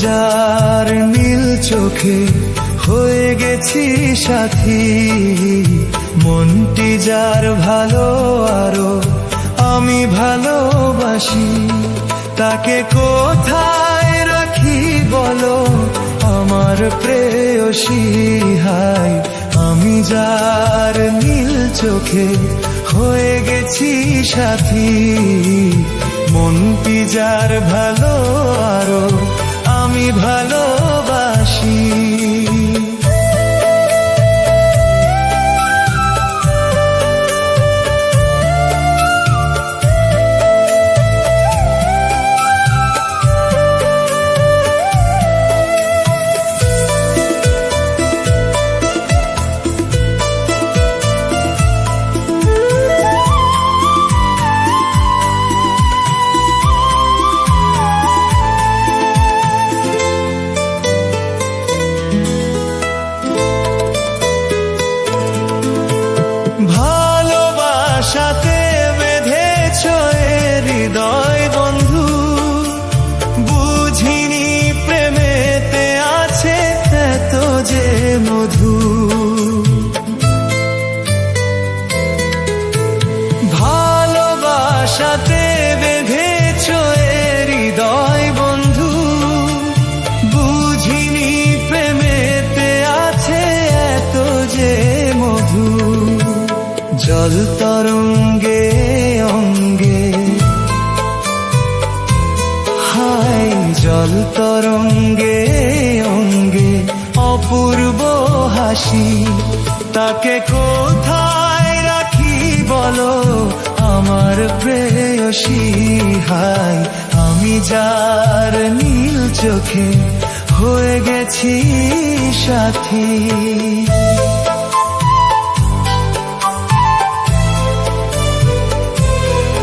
যার নীল চোখে হয়ে গেছি সাথী, মনটি যার ভালো আরো আমি ভালোবাসি, তাকে কোথায় রাখি বলো আমার প্রেয়সী। হায় আমি যার নীল চোখে হয়ে গেছি সাথী, মনটি যার ভালো আরো আমি ভালোবাসি। ভালোবাসাতে বেঁধেছ হৃদয় বন্ধু, বুঝিনি প্রেমেতে আছে এত যে মধু। ভালোবাসাতে বেঁধেছ হৃদয় বন্ধু, বুঝিনি প্রেমেতে আছে এত যে মধু। জল তরঙ্গে অঙ্গে, হায় জল তরঙ্গে অঙ্গে অপূর্ব হাসি, তাকে কোথায় রাখি বলো আমার প্রেয়সী। হায় আমি যার নীল চোখে হয়ে গেছি সাথী।